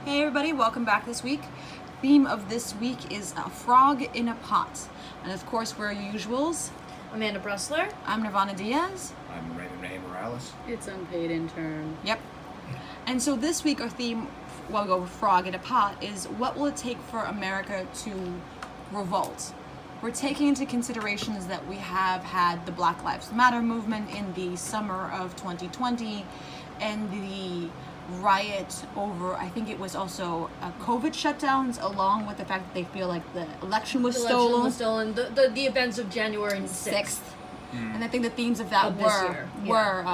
Hey everybody, welcome back this week. Theme of this week is a frog in a pot. And of course we're your usuals. Amanda Bressler. I'm Nirvana Diaz. I'm Raymond Morales. It's unpaid intern. Yep. And so this week our theme, well, we'll go with frog in a pot, is what will it take for America to revolt? We're taking into considerations that we have had the Black Lives Matter movement in the summer of 2020 and the riot over, I think it was also COVID shutdowns, along with the fact that they feel like the election was stolen. The events of January 6th. And I think the themes of that Of this year, were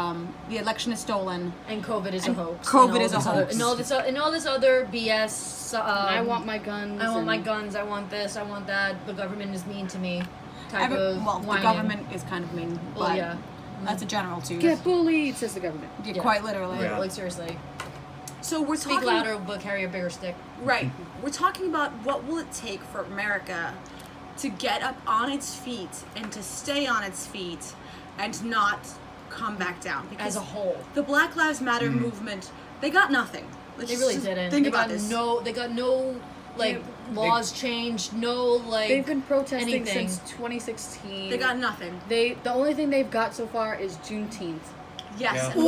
the election is stolen. And COVID is a hoax. COVID is a hoax. And all this other BS. I want my guns. I want my guns. I want this. I want that. The government is mean to me. The the government is kind of mean, but Well, yeah. that's a general too. Get bullied, says the government. Yeah, quite literally. Yeah. Like seriously. So we're Speak talking louder, but carry a bigger stick. Right. We're talking about what will it take for America to get up on its feet and to stay on its feet and not come back down. Because As a whole. the Black Lives Matter movement, they got nothing. Let's They just really didn't. Think They about got this. They got no laws changed. No They've been protesting anything. since 2016. They got nothing. The only thing they've got so far is Juneteenth. Yes. Yeah. And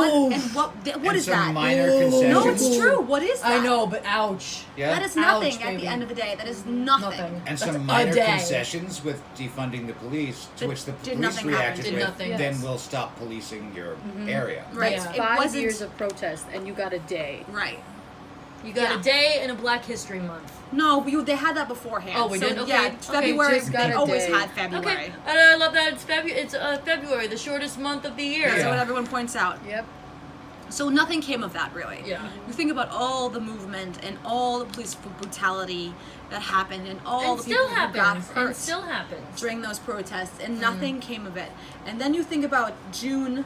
what And is some that? minor concessions. No, it's true. What is that? I know, but ouch. Yeah. That is nothing Ouch, at the baby. end of the day. That is nothing. Nothing. And That's some a minor day. concessions with defunding the police, to Did- which the did police nothing happen. reacted Did with, nothing. then Yes. we'll stop policing your area. Right. Yeah. It 5 wasn't years of protest, and you got a day. right. You got Yeah. a day and a Black History Month. No, they had that beforehand. Oh, we so, did? Okay. Yeah, Okay, February. just got They a always day. had February. Okay, and I love that it's February, the shortest month of the year. That's Yeah. what everyone points out. Yep. So nothing came of that, really. Yeah. You think about all the movement and all the police brutality that happened and all And the people still who got happens. hurt And still happens. during those protests, and nothing came of it. And then you think about January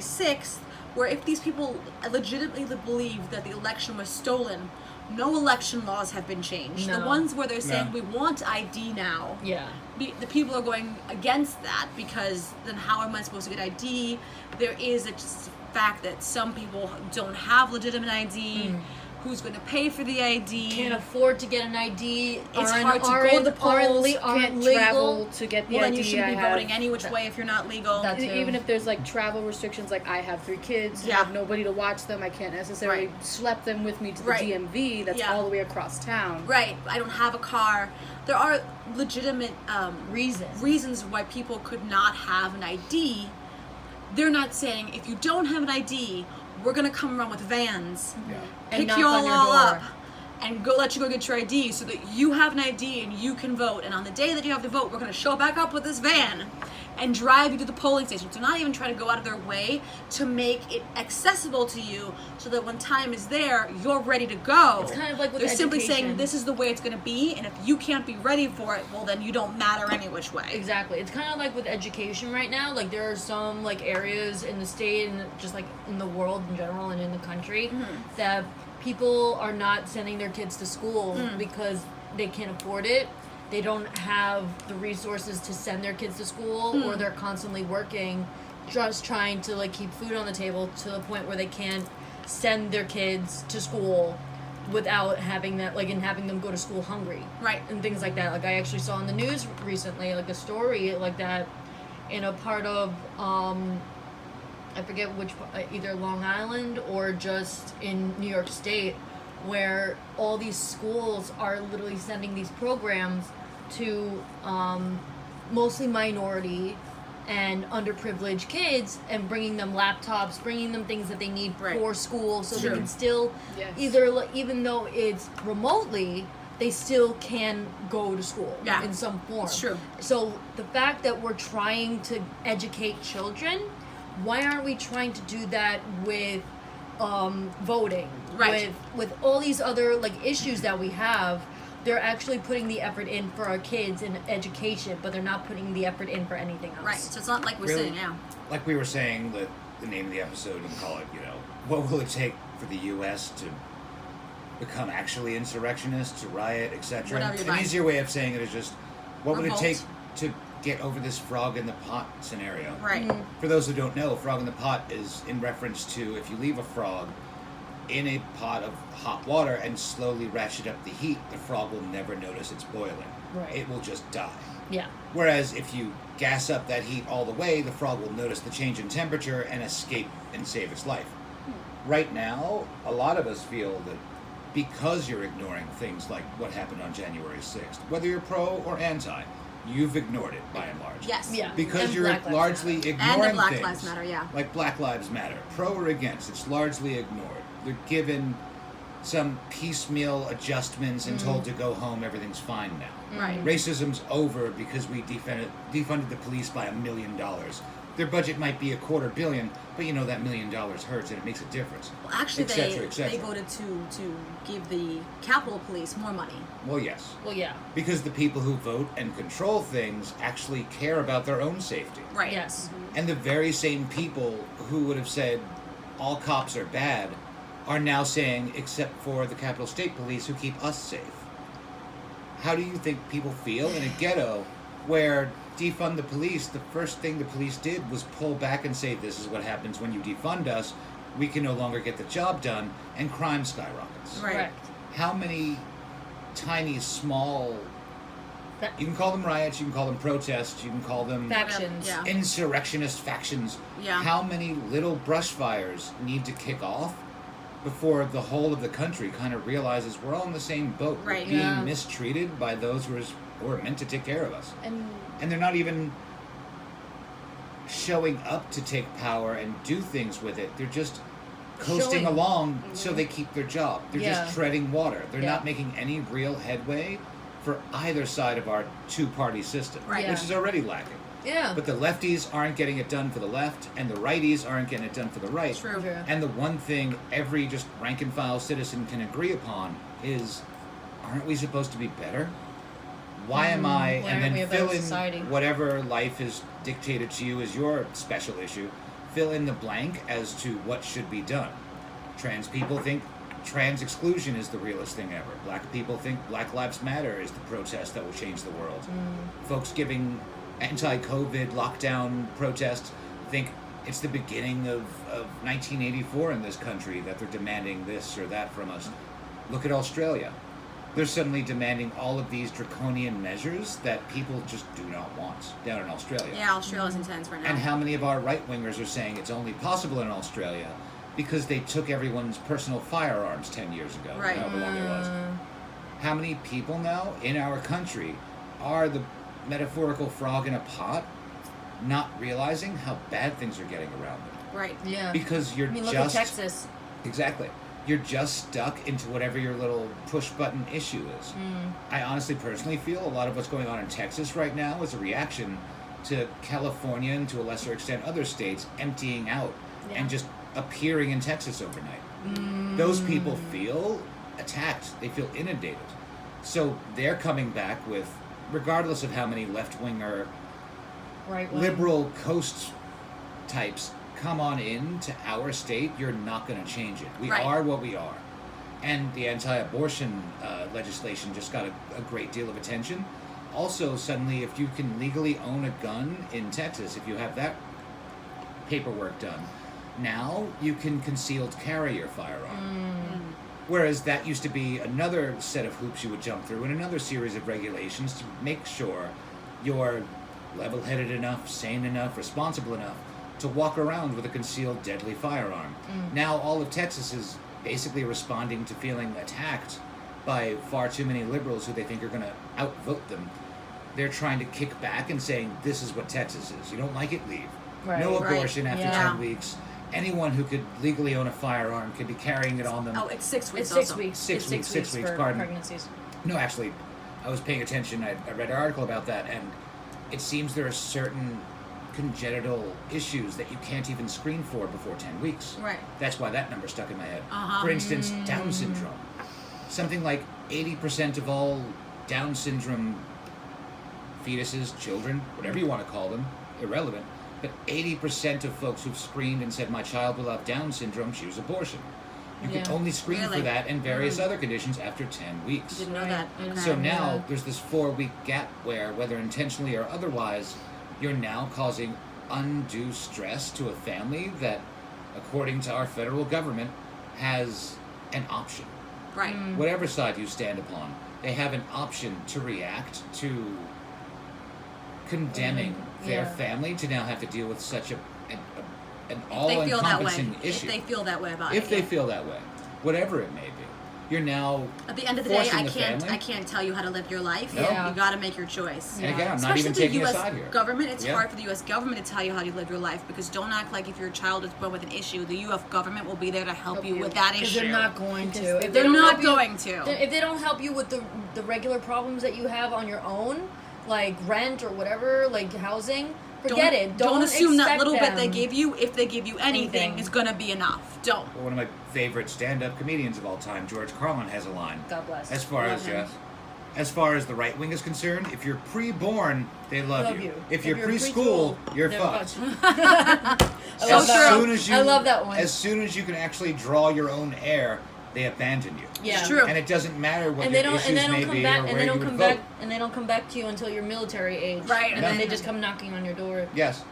6th, where if these people legitimately believe that the election was stolen, no election laws have been changed. The No. ones where they're saying No. we want ID now, Yeah. the people are going against that, because then how am I supposed to get ID? There is a fact that some people don't have legitimate ID. Who's going to pay for the ID? Can't afford to get an ID. It's aren't- hard to aren't- go to the polls. aren't Can't legal. travel to get the Well, then ID. you shouldn't I be have. voting any which way if you're not legal. That- too. Even if there's like travel restrictions, like I have 3 kids, Yeah. I have nobody to watch them. I can't necessarily Right. schlep them with me to the Right. DMV. That's Yeah. all the way across town. Right. I don't have a car. There are legitimate Reasons why people could not have an ID. They're not saying, if you don't have an ID, we're going to come around with vans, Yeah. And pick knock you on all your up, door. and let you go get your ID so that you have an ID and you can vote. And on the day that you have to vote, we're going to show back up with this van and drive you to the polling station. So not even try to go out of their way to make it accessible to you so that when time is there, you're ready to go. It's kind of like with They're simply saying education. this is the way it's going to be, and if you can't be ready for it, well, then you don't matter any which way. Exactly. It's kind of like with education right now. Like there are some like areas in the state and just like in the world in general and in the country that people are not sending their kids to school because they can't afford it. They don't have the resources to send their kids to school, or they're constantly working, just trying to like keep food on the table to the point where they can't send their kids to school without having that and having them go to school hungry. Right. And things like that. Like I actually saw in the news recently, like a story like that in a part of I forget which, either Long Island or just in New York State, where all these schools are literally sending these programs to mostly minority and underprivileged kids and bringing them laptops, bringing them things that they need Right. for school so True. they can still Yes. even though it's remotely, they still can go to school Yeah. in some form. It's true. So the fact that we're trying to educate children, why aren't we trying to do that with voting? Right. With all these other like issues that we have, they're actually putting the effort in for our kids in education, but they're not putting the effort in for anything else. Right. So it's not like we're Really? saying now. Like we were saying, the name of the episode, and call it, what will it take for the U.S. to become actually insurrectionists, to riot, etc.? Whatever you An like. easier way of saying it is just, what would it Revolt. take to get over this frog in the pot scenario? Right. For those who don't know, frog in the pot is in reference to if you leave a frog in a pot of hot water and slowly ratchet up the heat, the frog will never notice it's boiling. Right. It will just die. Yeah. Whereas if you gas up that heat all the way, the frog will notice the change in temperature and escape and save its life. Right now, a lot of us feel that because you're ignoring things like what happened on January 6th, whether you're pro or anti, you've ignored it by and large. Yes. Yeah. Because And you're Black Lives largely Matter. ignoring And the Black things. Lives Matter, yeah. Like Black Lives Matter. Pro or against, it's largely ignored. They're given some piecemeal adjustments and told to go home, everything's fine now. Right. Racism's over because we defunded the police by $1 million. Their budget might be $250 million, but you know that $1 million hurts and it makes a difference. Well, actually, Et cetera, they et cetera. voted to give the Capitol Police more money. Well, yes. Well, yeah. Because the people who vote and control things actually care about their own safety. Right. Yes. And the very same people who would have said all cops are bad are now saying, except for the Capitol State Police who keep us safe. How do you think people feel in a ghetto where defund the police, the first thing the police did was pull back and say, this is what happens when you defund us, we can no longer get the job done, and crime skyrockets. Right. Correct. How many tiny, small, That- you can call them riots, you can call them protests, you can call them Factions. Yeah. insurrectionist factions. Yeah. How many little brush fires need to kick off before the whole of the country kind of realizes we're all in the same boat? Right. We're being Yeah. mistreated by those who are meant to take care of us. And And they're not even showing up to take power and do things with it. They're just coasting Showing. along so they keep their job. They're Yeah. just treading water. They're Yeah. not making any real headway for either side of our two-party system, Right. which Yeah. is already lacking. yeah. But the lefties aren't getting it done for the left, and the righties aren't getting it done for the right. True. True. And the one thing every just rank and file citizen can agree upon is, aren't we supposed to be better? Why am I? why And aren't we then a better fill in society? whatever life has dictated to you as your special issue. Fill in the blank as to what should be done. Trans people think trans exclusion is the realest thing ever. Black people think Black Lives Matter is the protest that will change the world. Folks giving anti-COVID lockdown protests think it's the beginning of 1984 in this country that they're demanding this or that from us. Look at Australia. They're suddenly demanding all of these draconian measures that people just do not want down in Australia. Yeah, Australia's intense right now. And how many of our right-wingers are saying it's only possible in Australia because they took everyone's personal firearms 10 years ago, Right. however long it was. How many people now in our country are the metaphorical frog in a pot, not realizing how bad things are getting around them? Right. Yeah. Because you're I mean, look just... at Texas. Exactly. You're just stuck into whatever your little push-button issue is. I honestly, personally feel a lot of what's going on in Texas right now is a reaction to California and to a lesser extent other states emptying out Yeah. and just appearing in Texas overnight. Those people feel attacked. They feel inundated. So they're coming back with, regardless of how many left-winger, Right. liberal coast types come on in to our state, you're not going to change it. We Right. are what we are. And the anti-abortion legislation just got a great deal of attention. Also, suddenly, if you can legally own a gun in Texas, if you have that paperwork done, now you can concealed carry your firearm. Whereas that used to be another set of hoops you would jump through and another series of regulations to make sure you're level-headed enough, sane enough, responsible enough to walk around with a concealed deadly firearm. Now all of Texas is basically responding to feeling attacked by far too many liberals who they think are going to outvote them. They're trying to kick back and saying, this is what Texas is. You don't like it, leave. Right. No Right. abortion after Yeah. 10 weeks. Anyone who could legally own a firearm could be carrying it on them. Oh, it's 6 weeks. It's 6 also. weeks. Six It's weeks, 6 weeks, for pardon. pregnancies. No, actually, I was paying attention. I read an article about that, and it seems there are certain congenital issues that you can't even screen for before 10 weeks. Right. That's why that number stuck in my head. Uh-huh. For instance, Down syndrome. Something like 80% of all Down syndrome fetuses, children, whatever you want to call them, irrelevant, but 80% of folks who've screened and said, my child will have Down syndrome, choose abortion. You can Yeah. only screen Really? for that and various other conditions after 10 weeks. Didn't know Right. that. And Okay. So now Yeah. there's this 4-week gap where, whether intentionally or otherwise, you're now causing undue stress to a family that, according to our federal government, has an option. Right. Whatever side you stand upon, they have an option to react to condemning their family to now have to deal with such an If they feel that way. all-encompassing issue. If they feel that way about it. If they feel that way, whatever it may be, you're now at the end of the day, forcing the I family. can't tell you how to live your life. No. Yeah. You got to make your choice. And again, I'm Especially not even the taking a U.S. side here. government, it's Yeah. hard for the U.S. government to tell you how to live your life because don't act like if your child is born with an issue, the U.S. government will be there to help you with that Because issue. they're not going to. If they They're don't not help you- going to. If they don't help you with the regular problems that you have on your own, like rent or whatever, like housing, forget it. Don't assume that expect little bit they them. give you, if they give you anything, Anything. is going to be enough. Don't. One of my favorite stand-up comedians of all time, George Carlin, has a line. God bless. As far Love him. as far as the right wing is concerned, if you're pre-born, they love, Love you. you. If you're preschool, preschool, you're they're fucked. fucked. I So love that. true. Soon as you, I love that one. As soon as you can actually draw your own air, they abandon you. Yeah. It's true. And it doesn't matter what And your they don't. issues And they may don't come be back. or And where they you don't would come vote. back. And they don't come back to you until you're military age. Right, And No. then they just come knocking on your door. Yes.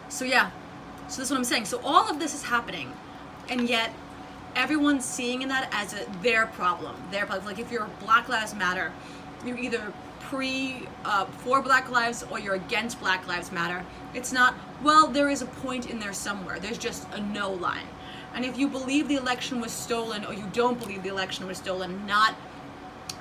So yeah, so that's what I'm saying. So all of this is happening, and yet everyone's seeing in that as their problem. Their problem. Like if you're Black Lives Matter, you're either for Black Lives or you're against Black Lives Matter. It's not. Well, there is a point in there somewhere. There's just a no line. And if you believe the election was stolen or you don't believe the election was stolen,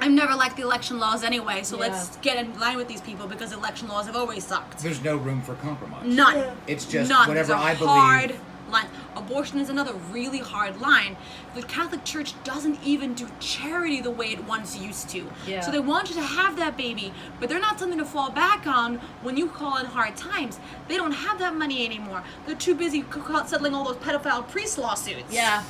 I've never liked the election laws anyway, so let's get in line with these people because election laws have always sucked. There's no room for compromise. None. Yeah. It's just None. whatever There's a I hard believe. line. Abortion is another really hard line. The Catholic Church doesn't even do charity the way it once used to. Yeah. So they want you to have that baby, but they're not something to fall back on when you call in hard times. They don't have that money anymore. They're too busy settling all those pedophile priest lawsuits. Yeah.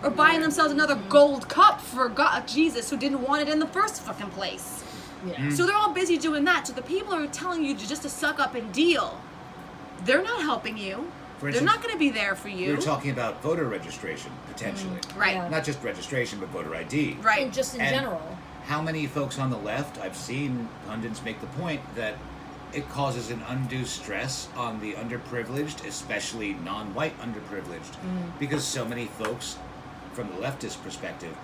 Or buying themselves another gold cup for God, Jesus, who didn't want it in the first fucking place. Yeah. So they're all busy doing that. So the people are telling you just to suck up and deal. They're not helping you. For They're instance, not going to be there for we you. were talking about voter registration, potentially. Right. Yeah. Not just registration, but voter ID. Right. And just in And general. How many folks on the left, I've seen pundits make the point that it causes an undue stress on the underprivileged, especially non-white underprivileged, because so many folks, from the leftist perspective,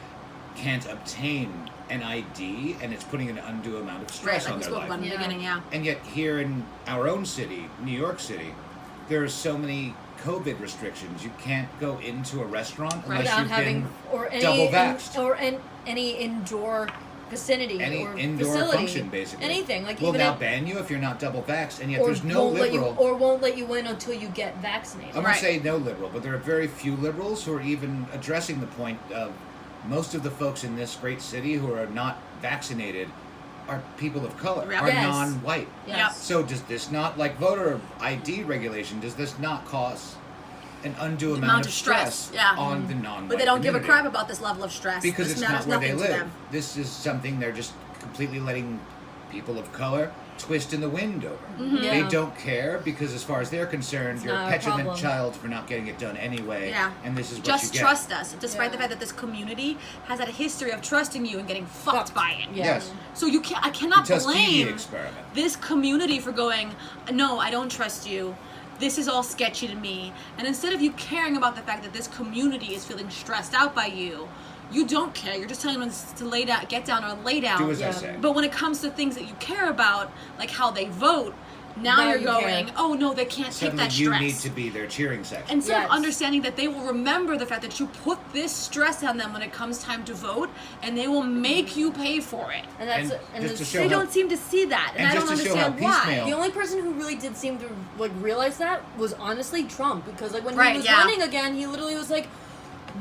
can't obtain an ID, and it's putting an undue amount of stress Right, like on we their spoke life. about in the Yeah. beginning, yeah. And yet here in our own city, New York City, there are so many COVID restrictions. You can't go into a restaurant unless Without you've having been or any double vaxxed. any indoor vicinity Any or indoor facility, function, basically. anything like will even now if, ban you if you're not double vaxxed, and yet or there's no won't let you liberal. or won't let you in until you get vaccinated. I'm Right. going to say no liberal, but there are very few liberals who are even addressing the point of most of the folks in this great city who are not vaccinated are people of color, Yeah. are Yes. non-white. Yes. So does this not, like voter ID regulation, does this not cause an undue amount of stress yeah. on the non-white But they don't give a community? crap about this level of stress. Because this it's matters not where they nothing to live. them. This is something they're just completely letting people of color twist in the wind over. Mm-hmm. Yeah. They don't care because, as far as they're concerned, It's you're a not a petulant problem. child for not getting it done anyway. Yeah. And this is what Just you get. trust us, despite the Yeah. fact that this community has had a history of trusting you and getting fucked by it. Yeah. Yes. So I cannot The Tuskegee blame experiment. this community for going, no, I don't trust you. This is all sketchy to me. And instead of you caring about the fact that this community is feeling stressed out by you, you don't care. You're just telling them to lay down, get down or lay down. Do as I Yeah. say. But when it comes to things that you care about, like how they vote, now Now you're you going, care. oh no, they can't Suddenly take that you stress. need to be their cheering section. Instead Yes. of understanding that they will remember the fact that you put this stress on them when it comes time to vote, and they will make you pay for it. And that's And just to it's- show They how- don't seem to see that, and and I just don't to show how understand why. piecemeal- the only person who really did seem to like realize that was honestly Trump, because like when Right, he was yeah. running again, he literally was like,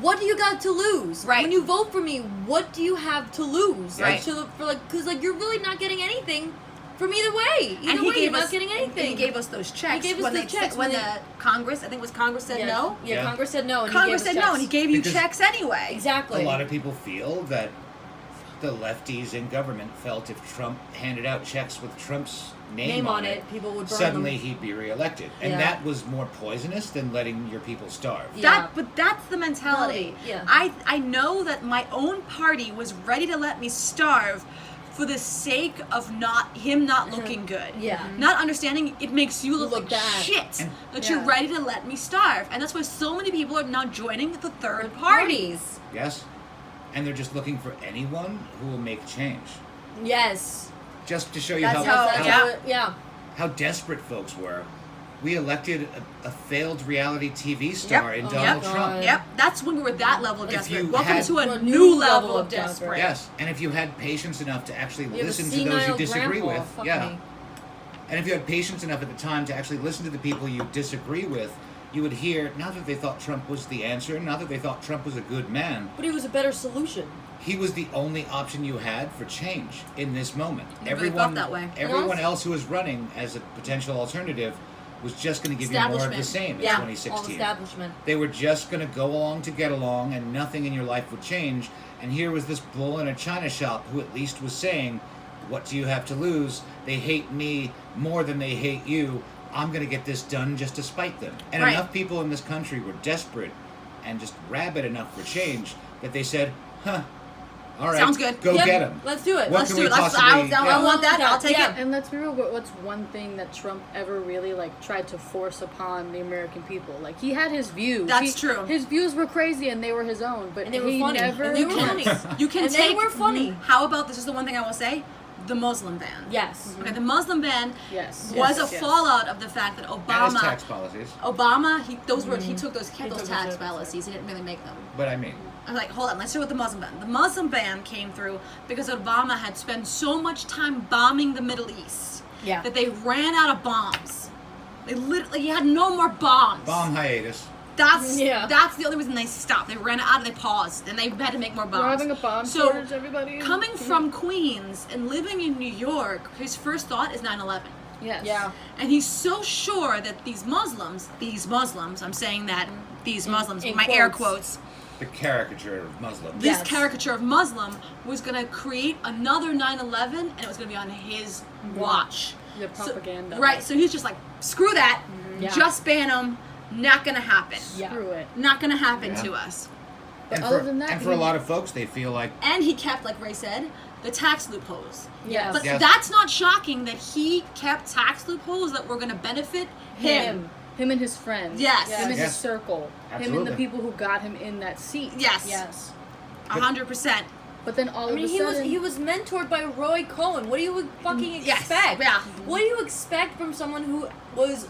"What do you got to lose? Right. When you vote for me, what do you have to lose? Right. Like, because like you're really not getting anything from either way. Either way, you're not getting anything. And he gave us those checks. He gave us when the they, checks when when the Congress, I think it was Congress said yeah. no. Yeah, Yeah. Congress said no. And Congress he gave said us no, and he checks. gave you Because checks anyway. Exactly. A lot of people feel that the lefties in government felt if Trump handed out checks with Trump's name on it, people would burn suddenly them. he'd be reelected. And Yeah. that was more poisonous than letting your people starve. Yeah. But that's the mentality. Yeah. I know that my own party was ready to let me starve for the sake of him not looking good. Yeah. Not understanding it makes you look Look like bad. shit. And- That you're ready to let me starve. And that's why so many people are now joining the third party. Yes. And they're just looking for anyone who will make change. Yes. Just to show you That's how, that's yeah. how it, yeah. how desperate folks were. We elected a failed reality TV star in Donald God. Trump. Yep, that's when we were that level of If desperate. you Welcome had- to a A new level of desperate. desperate. Yes, and if you had patience enough to actually You have a listen to those you senile disagree grandpa, with, fuck yeah. me. And if you had patience enough at the time to actually listen to the people you disagree with, you would hear, not that they thought Trump was the answer, not that they thought Trump was a good man, But he was a better solution. he was the only option you had for change in this moment. It really felt that way. Everyone Yes. else who was running as a potential alternative was just going to give you more of the Establishment. same in Yeah. All 2016. establishment. They were just going to go along to get along, and nothing in your life would change. And here was this bull in a china shop who at least was saying, what do you have to lose? They hate me more than they hate you. I'm going to get this done just to spite them. And Right. enough people in this country were desperate and just rabid enough for change that they said, huh, all right, Sounds good. go Yep, get him. Let's do it. What Let's can do we it. I possibly- I want that. I'll take Yeah. it. And let's be real, what's one thing that Trump ever really tried to force upon the American people? Like, he had his views. That's true. His views were crazy and they were his own, but And they were he funny. never. And they were funny. You can And they take. were funny. How about this? Is the one thing I will say: the Muslim ban. Yes. Okay, the Muslim ban Yes. was yes, a yes. fallout of the fact that And his Obama, tax policies. he took those took those tax tax policies. He didn't really make them. But I mean, I was like, hold on, let's start with the Muslim ban. The Muslim ban came through because Obama had spent so much time bombing the Middle East Yeah. that they ran out of bombs. They literally, he had no more bombs. bomb hiatus. That's Yeah. that's the only reason they stopped. They ran out and they paused and they had to make more bombs. We're having a bomb So, shortage, everybody. Coming from Queens and living in New York, his first thought is 9/11. Yes. Yeah. And he's so sure that these Muslims, I'm saying that these Muslims, in my air quotes. quotes, The caricature of Muslims. this Yes. caricature of Muslim was going to create another 9/11 and it was going to be on his watch. The propaganda. So, right, so he's just like, screw that, Yeah. just ban them, not going to happen. Yeah. Screw it. Not going to happen Yeah. to us. But And other for, than that, and for a he- lot of folks, they feel like, And he kept, like Ray said, the tax loopholes. Yes. But Yes. that's not shocking that he kept tax loopholes that were going to benefit him. Him and his friends. Yes. Him and his Yes. circle. Him and Absolutely. the people who got him in that seat. Yes. Yes. 100%. But then all I mean, of a he sudden, was mentored by Roy Cohn. What do you fucking Yes, expect? yeah. What do you expect from someone who was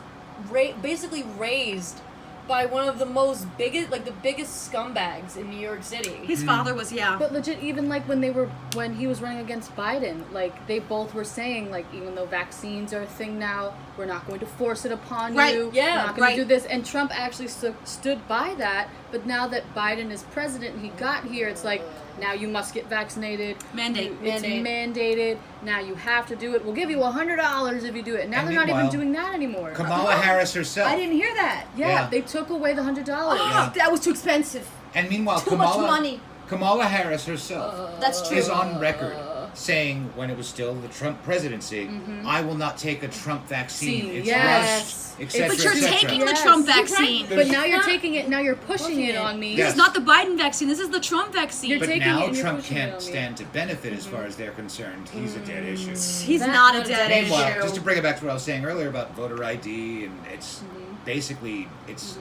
basically raised by one of the the biggest scumbags in New York City? His father was, yeah. but legit, even like when he was running against Biden, like they both were saying, like, even though vaccines are a thing now, we're not going to force it upon Right, you. yeah, we're not going right. to do this. And Trump actually stood by that. But now that Biden is president and he got here, it's like, now you must get vaccinated. Mandate. It's mandated. Now you have to do it. We'll give you $100 if you do it. Now And they're not even meanwhile, doing that anymore. Kamala Harris herself. I didn't hear that. Yeah, Yeah. they took away the $100. Oh, that was too expensive. And meanwhile, Too much money. Kamala Harris herself That's true. is on record saying, when it was still the Trump presidency, I will not take a Trump vaccine. It's Yes. rushed, etc. But you're etc. taking Yes. the Trump You're vaccine. But But now you're not taking it. Now you're pushing it on me. Yes. This is not the Biden vaccine. This is the Trump vaccine. You're But taking now it and you're Trump pushing it can't on me. stand to benefit as far as they're concerned. He's a dead issue. He's That- not a not a dead dead Meanwhile, issue. just to bring it back to what I was saying earlier about voter ID, and it's basically it's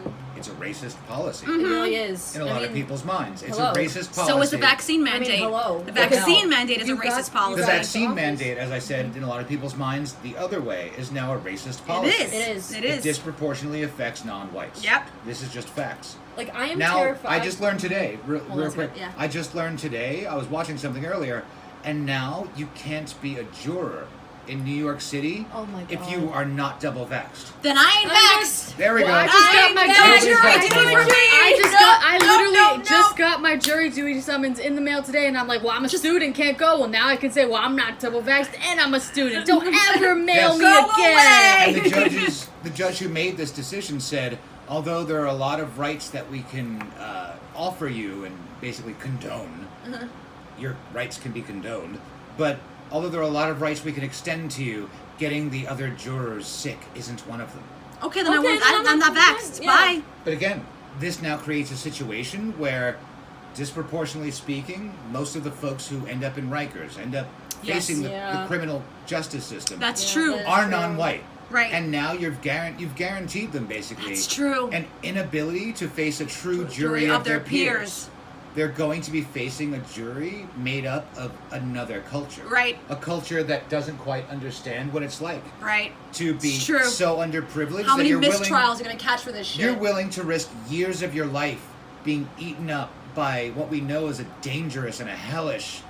a racist policy It really is. in a lot of people's minds. It's hello. a racist policy. So is the vaccine I mean, mandate. hello. The What the vaccine hell? mandate is a You got- racist The policy. you got- vaccine office. mandate, as I said, in a lot of people's minds, the other way is now a racist policy. It is. It is. It It is. disproportionately affects non-whites. Yep. This is just facts. Like, I am Now, terrified. I just learned today, real Hold on a quick. second, yeah. I just learned today, I was watching something earlier, and now you can't be a juror in New York City Oh my if God. you are not double vaxxed. Then I ain't I'm vaxxed. There we Well, go. I just got my Vaxxed. jury. Jury I duty just for me. I No, literally no, no. just got my jury duty summons in the mail today, and I'm like, well, I'm a student, can't go. Well, now I can say, well, I'm not double vaxxed, and I'm a student. Don't ever mail Yes. me Go again. away. And the judge who made this decision said, although there are a lot of rights that we can offer you and basically condone, your rights can be condoned, but although there are a lot of rights we can extend to you, getting the other jurors sick isn't one of them. Okay, then Okay, I'm not vaxxed. yeah. Bye. But again, this now creates a situation where, disproportionately speaking, most of the folks who end up in Rikers, end up Yes. facing the Yeah. criminal justice system That's Yeah, true. that's are true. non-white. Right. And now you've guaranteed them basically That's true. an inability to face a true jury of their peers. They're going to be facing a jury made up of another culture. Right. A culture that doesn't quite understand what it's like Right. to be It's true. so underprivileged How that many you're mistrials willing, are going to catch for this shit? you're willing to risk years of your life being eaten up by what we know is a dangerous and a hellish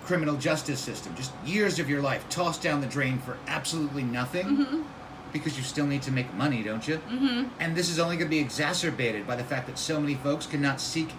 criminal justice system. Just years of your life tossed down the drain for absolutely nothing. Mm-hmm. Because you still need to make money, don't you? Mm-hmm. And this is only going to be exacerbated by the fact that so many folks cannot seek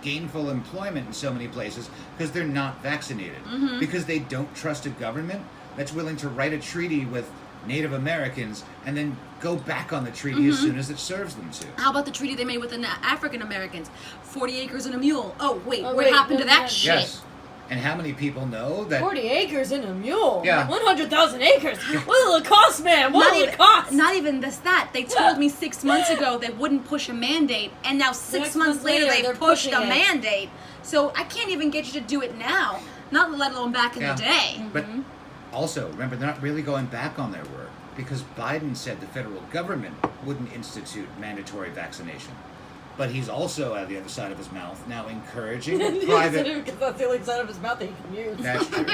gainful employment in so many places because they're not vaccinated. Mm-hmm. Because they don't trust a government that's willing to write a treaty with Native Americans and then go back on the treaty as soon as it serves them to. How about the treaty they made with the African Americans? 40 acres and a mule. Oh, wait. Oh, what wait, happened to that yeah. shit? Yes. And how many people know that 40 acres in a mule. Yeah. 100,000 acres. What will it cost, man? What will it cost? Not even that. They told me 6 months ago they wouldn't push a mandate, and now 6 months later they're they've pushed pushing a it. mandate. So I can't even get you to do it now, not let alone back in Yeah. the day. But also, remember, they're not really going back on their word because Biden said the federal government wouldn't institute mandatory vaccination. But he's also, out of the other side of his mouth, now encouraging private... Because that's the only side of his mouth that he can use. That's true.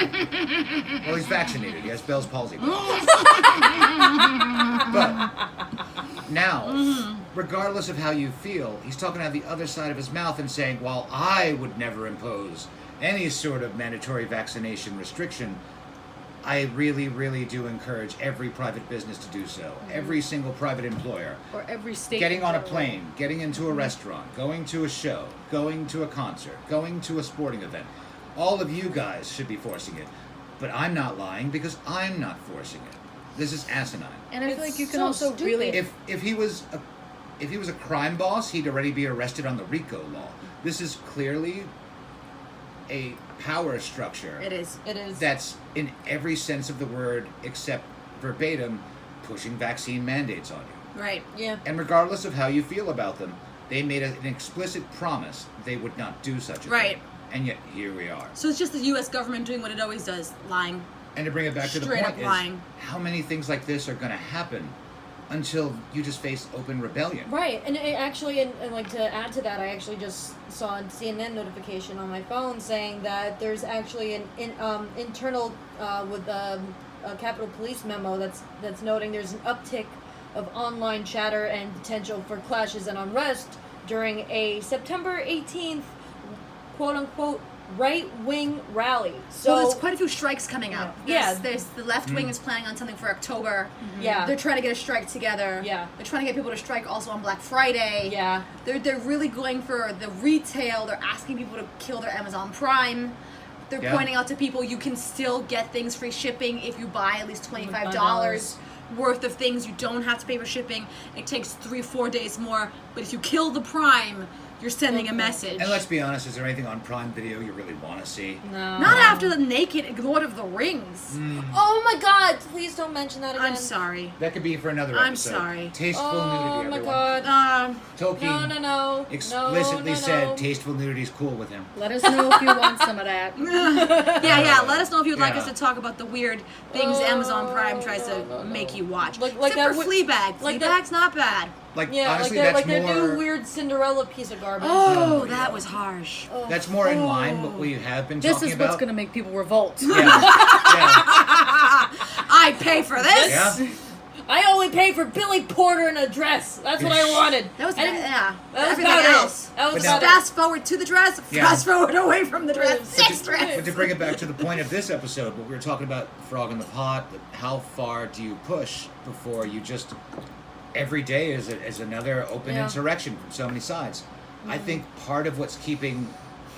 Well, he's vaccinated. He has Bell's palsy. But now, regardless of how you feel, he's talking out of the other side of his mouth and saying, while I would never impose any sort of mandatory vaccination restriction, I really, really do encourage every private business to do so. Every single private employer. Or every state. Getting on a plane, getting into a restaurant, going to a show, going to a concert, going to a sporting event. All of you guys should be forcing it. But I'm not lying because I'm not forcing it. This is asinine. And I feel It's like you can so also stupid. really. If he was a crime boss, he'd already be arrested on the RICO law. This is clearly a power structure. It is. It is. That's in every sense of the word except verbatim pushing vaccine mandates on you. Right. Yeah. And regardless of how you feel about them, they made an explicit promise they would not do such a Right. thing. And yet here we are. So it's just the U.S. government doing what it always does, lying. And to bring it back to the Straight point up is lying. how many things like this are going to happen until you just face open rebellion. Right, and it actually, and like to add to that, I actually just saw a CNN notification on my phone saying that there's actually an internal with a Capitol Police memo that's noting there's an uptick of online chatter and potential for clashes and unrest during a September 18th, quote unquote, right-wing rally. So Well, there's quite a few strikes coming up. Yeah. There's the left wing is planning on something for October. Yeah. They're trying to get a strike together. Yeah. They're trying to get people to strike also on Black Friday. Yeah. They're really going for the retail. They're asking people to kill their Amazon Prime. They're Yeah. pointing out to people you can still get things free shipping if you buy at least $25 worth of things. You don't have to pay for shipping. It takes 3-4 days more. But if you kill the Prime, you're sending a message. And let's be honest, is there anything on Prime Video you really want to see? No. Not after the naked Lord of the Rings. Oh my God! Please don't mention that again. I'm sorry. That could be for another I'm episode. sorry. Tasteful Oh nudity, my everyone. God! Tolkien No. explicitly No. said tasteful nudity is cool with him. Let us know if you want some of that. Yeah. Let us know if you'd like Yeah. us to talk about the weird things Amazon Prime tries to no. make you watch. Like Except that for would- Fleabag. like Fleabag's not bad. Like Yeah, honestly, like that's their more. new weird Cinderella piece of garbage. Oh, Oh, that yeah. was harsh. That's more in line what we have been This talking is about. what's going to make people revolt. Yeah. yeah. I pay for this. Yeah. I only paid for Billy Porter in a dress. That's what I wanted. That was I didn't- yeah. That was Everything about else. it. That was But about now- it. Fast forward to the dress. Yeah. Fast forward away from the dress. But Next dress. But to bring it back to the point of this episode, what we were talking about, Frog in the Pot, how far do you push before you just every day is another open Yeah. insurrection from so many sides? I think part of what's keeping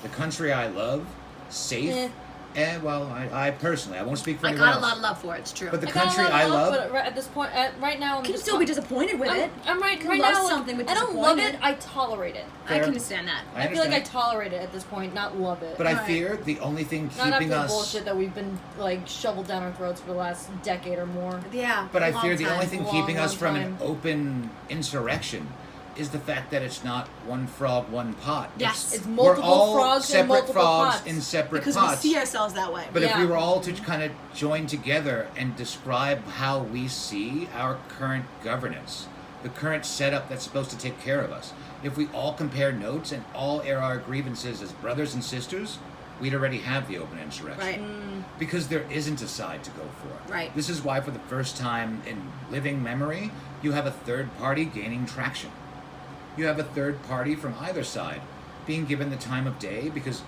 the country I love safe, and well, I personally, I won't speak for I anyone got a else, lot of love for it. It's true. but the I got a country lot of I love, love, but at this point, right now, I'm can just still be disappointed with it. I'm right You right love now. something but I don't love it. disappointed. I tolerate it. I Fair. can understand that. I feel like I understand. tolerate it at this point, not love it. but I Right. fear the only thing not after keeping the us. bullshit that we've been like shoveled down our throats for the last decade or more. Yeah. But I long fear the time. only thing Long, keeping us long from time. an open insurrection is the fact that it's not one frog, one pot. Yes. It's we're multiple all frogs in separate multiple frogs pots. in separate because pots. we see ourselves that way. But if Yeah. we were all to kind of join together and describe how we see our current governance, the current setup that's supposed to take care of us, if we all compare notes and all air our grievances as brothers and sisters, we'd already have the open insurrection. Right. Because there isn't a side to go for. Right. This is why, for the first time in living memory, you have a third party gaining traction. You have a third party from either side being given the time of day because,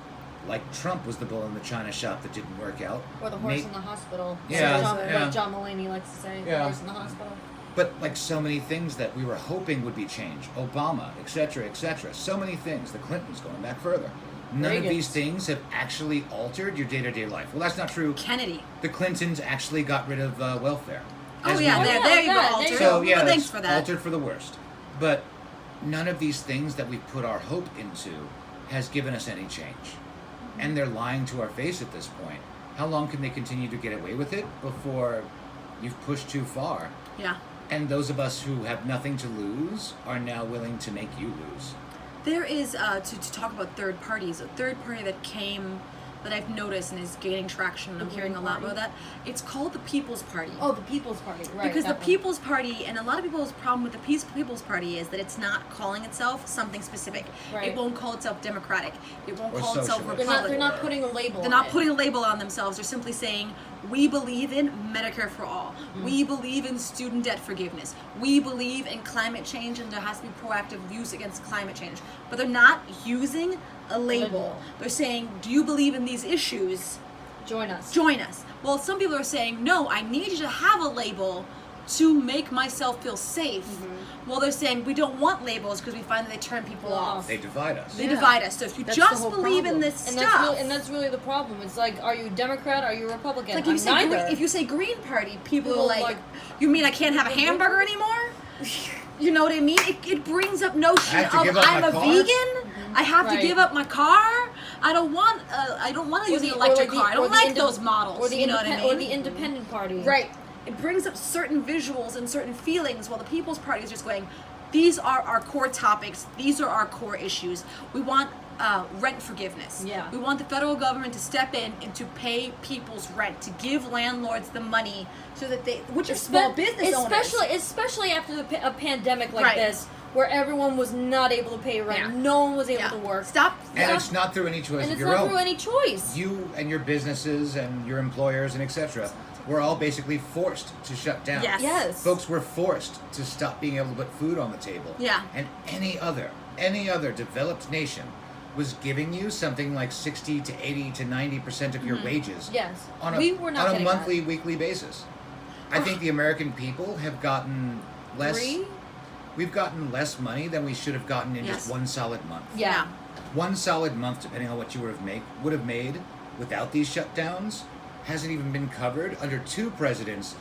like Trump was the bull in the china shop that didn't work out. Or the horse in the hospital. Yeah, Like John Mulaney likes to say, Yeah. the horse in the hospital. But like so many things that we were hoping would be changed, Obama, etc., etc., so many things, the Clintons going back further. None of these Reagan's. things have actually altered your day-to-day life. Well, that's not true. Kennedy. The Clintons actually got rid of welfare. Oh As we yeah, know. there, Yeah, there you go, there you Alter. go. So yeah, well, thanks that's for that. altered for the worst. But none of these things that we've put our hope into has given us any change. And they're lying to our face at this point. How long can they continue to get away with it before you've pushed too far? Yeah. And those of us who have nothing to lose are now willing to make you lose. There is, to talk about third parties, a third party that came, that I've noticed and is gaining traction, and I'm The hearing a Green lot Party? about that. It's called the People's Party. Oh, the People's Party, right. Because the that one. People's Party, and a lot of people's problem with the People's Party is that it's not calling itself something specific. Right. It won't call itself Democratic. It won't Or call itself socialist. Republican. They're not putting a label They're on not it. putting a label on themselves. They're simply saying, we believe in Medicare for all. We believe in student debt forgiveness. We believe in climate change, and there has to be proactive use against climate change. But they're not using a label. They're saying, do you believe in these issues? Join us. Join us. Well, some people are saying, no, I need you to have a label to make myself feel safe. Well, they're saying we don't want labels because we find that they turn people off. They divide us. They Yeah. divide us. So if you That's just the whole believe in problem. this And stuff, that's really the problem. It's like, are you Democrat? Are you Republican? like I'm you say, neither. if you say Green Party, people Well, are like, you mean I can't have a hamburger anymore? You know what I mean? It brings up notion I have to of give up I'm my a car? vegan. I have to Right. give up my car. I don't want to use an electric car. I don't like those models. Or the you know what I mean? Or the Independent Party. Right. It brings up certain visuals and certain feelings, while the People's Party is just going, these are our core topics, these are our core issues. We want rent forgiveness. Yeah. We want the federal government to step in and to pay people's rent, to give landlords the money so that they, which are small business owners. Especially after a pandemic like Right. this, where everyone was not able to pay rent, Yeah. no one was able Yeah. to work. Stop. And stop. it's not through any choice And of it's your not own. through any choice. You and your businesses and your employers and etc. We're all basically forced to shut down. Yes. Yes. Folks were forced to stop being able to put food on the table. Yeah. And any other developed nation was giving you something like 60 to 80 to 90% of your wages Yes. on a, We were not on a getting monthly, weekly basis. I think the American people have gotten less. Three? We've gotten less money than we should have gotten in Yes. just one solid month. Yeah. One solid month, depending on what you would have made without these shutdowns, hasn't even been covered under two presidents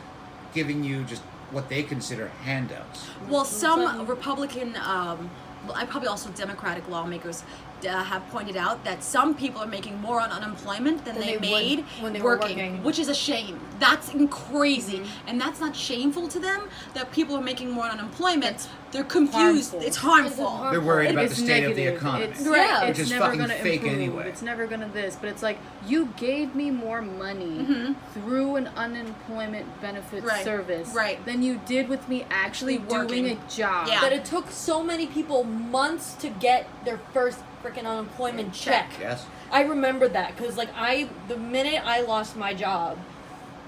giving you just what they consider handouts. Well, some Republican, I probably also Democratic lawmakers have pointed out that some people are making more on unemployment than they they would made when they were working. which is a shame. That's crazy, and that's not shameful to them that people are making more on unemployment. They're confused. harmful. It's harmful. It's They're worried about the It's state of the negative. economy. It's, Right. it's Which is never fucking gonna fake improve. anyway. It's never gonna this, but it's like you gave me more money through an unemployment benefit Right. service Right. than you did with me actually working. doing a job. Yeah. That it took so many people months to get their first freaking unemployment check. Yes. I remember that because the minute I lost my job,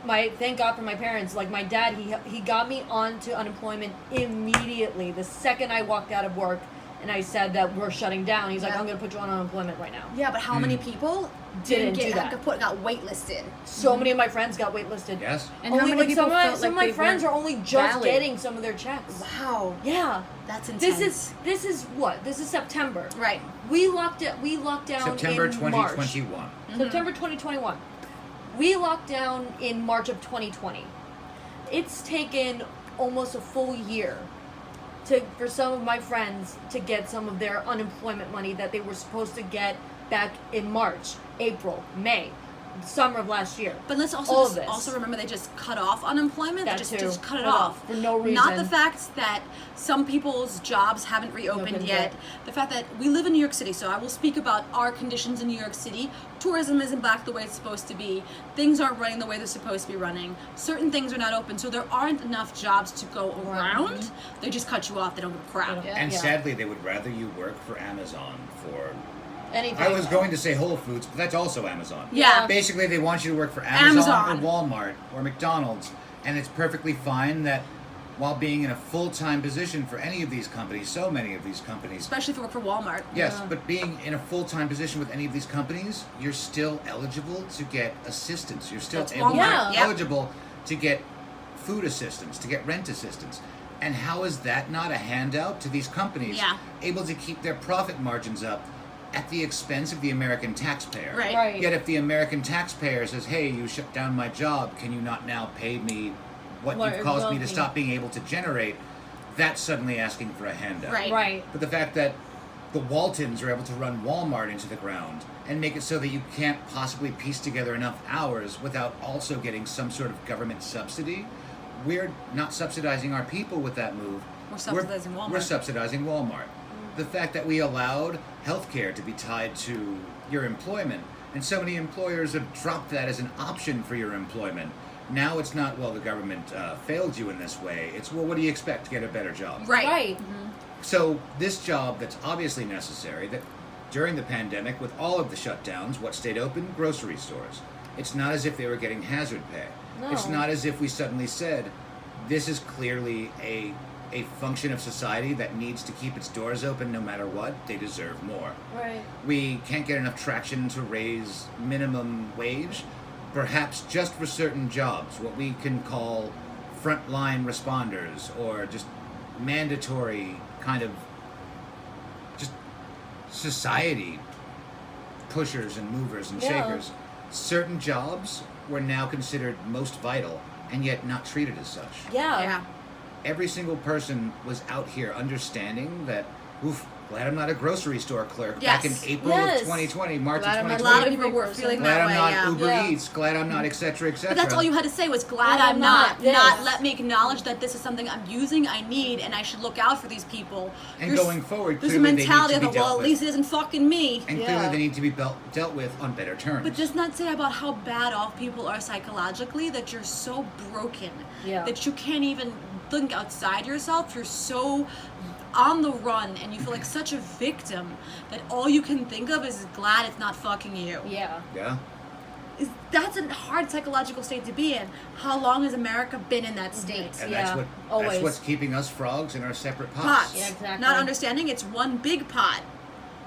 thank God for my parents. Like my dad, he got me onto unemployment immediely. The second I walked out of work, and I said that we're shutting down. He's like, Yeah. I'm gonna put you on unemployment right now. Yeah, but how many people Didn't do that. got waitlisted? So many of my friends got waitlisted. Yes. And how Only, many people some of felt like my they friends are weren't only just valid? getting some of their checks. Wow, Yeah. that's intense. This is what? This is September. Right. We locked down September in 2021. March. September 2021. We locked down in March of 2020. It's taken almost a full year for some of my friends to get some of their unemployment money that they were supposed to get back in March, April, May. summer of last year. But let's All also of this. also remember they just cut off unemployment. That They too. just cut it Cut off off for no Not the reason. fact that some people's jobs haven't reopened Reopened yet. yet. The fact that we live in New York City, so I will speak about our conditions in New York City. Tourism isn't back the way it's supposed to be. Things aren't running the way they're supposed to be running. Certain things are not open, so there aren't enough jobs to go around. They just cut you off. They don't give a crap. Yeah. And sadly, they would rather you work for Amazon for. Anything. I was going to say Whole Foods, but that's also Amazon. Yeah. Basically, they want you to work for Amazon Amazon. or Walmart or McDonald's, and it's perfectly fine that while being in a full-time position for any of these companies, so many of these companies, Especially if you work for Walmart. yes, but being in a full-time position with any of these companies, you're still eligible to get assistance. You're still That's Walmart. Yeah. eligible to get food assistance, to get rent assistance. And how is that not a handout to these companies Yeah. able to keep their profit margins up at the expense of the American taxpayer? Right. Right. Yet if the American taxpayer says, hey, you shut down my job, can you not now pay me what What you've caused me to exactly. stop being able to generate? That's suddenly asking for a handout. Right. Right. But the fact that the Waltons are able to run Walmart into the ground and make it so that you can't possibly piece together enough hours without also getting some sort of government subsidy, we're not subsidizing our people with that move. We're subsidizing Walmart. We're subsidizing Walmart. The fact that we allowed healthcare to be tied to your employment, and so many employers have dropped that as an option for your employment. Now it's not, well, the government failed you in this way. It's, well, what do you expect to get a better job? Right. Right. So this job that's obviously necessary, that during the pandemic, with all of the shutdowns, what stayed open? Grocery stores. It's not as if they were getting hazard pay. No. It's not as if we suddenly said, this is clearly a function of society that needs to keep its doors open no matter what. They deserve more. Right. We can't get enough traction to raise minimum wage, perhaps just for certain jobs, what we can call frontline responders, or just mandatory kind of just society pushers and movers and Yeah. shakers. Certain jobs were now considered most vital and yet not treated as such. Yeah. Yeah. Every single person was out here understanding that, oof, glad I'm not a grocery store clerk back in Yes. April Yes. of 2020, March Glad I'm of not A 2020. lot of people were feeling Glad that I'm way. not Yeah. Uber Yeah. Eats. Glad I'm not, etc., etc. But that's all you had to say was glad Glad I'm I'm not. not this. Not let me acknowledge that this is something I'm using, I need, and I should look out for these people. And There's- going forward, there's a clearly they need mentality to of be the, well, dealt at least it with. isn't fucking me. And Yeah. clearly they need to be dealt with on better terms. But does not say about how bad off people are psychologically, that you're so broken Yeah. that you can't even think outside yourself. You're so on the run and you feel like such a victim that all you can think of is glad it's not fucking you. Yeah. Yeah. That's a hard psychological state to be in. How long has America been in that state? And Yeah, that's always. what's keeping us frogs in our separate pots. Pots. Yeah, exactly. Not understanding it's one big pot.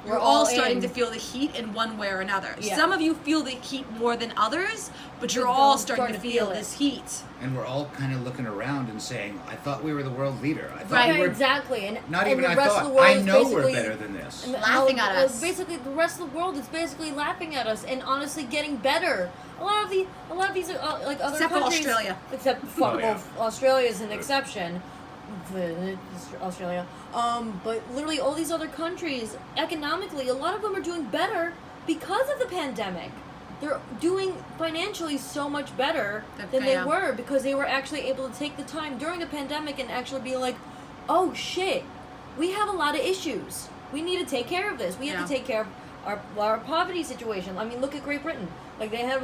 We're You're all all starting in. to feel the heat in one way or another. Yeah. Some of you feel the heat more than others, but you're We're all all starting to starting to feel feel it. this heat. And we're all kind of looking around and saying, I thought we were the world leader. I thought Right. we were Exactly. And not and even the I rest thought. of the world I is know we're basically- better than this. and Laughing at us. Basically, the rest of the world is basically laughing at us and honestly getting better. A lot of these, like other Except for countries, Australia. except Oh, yeah. Australia is an exception. Australia, but literally all these other countries, economically, a lot of them are doing better because of the pandemic. They're doing financially so much better than they Yeah. were because they were actually able to take the time during the pandemic and actually be like, oh shit, we have a lot of issues. We need to take care of this. We have to Yeah. take care of our poverty situation. I mean, look at Great Britain. Like they had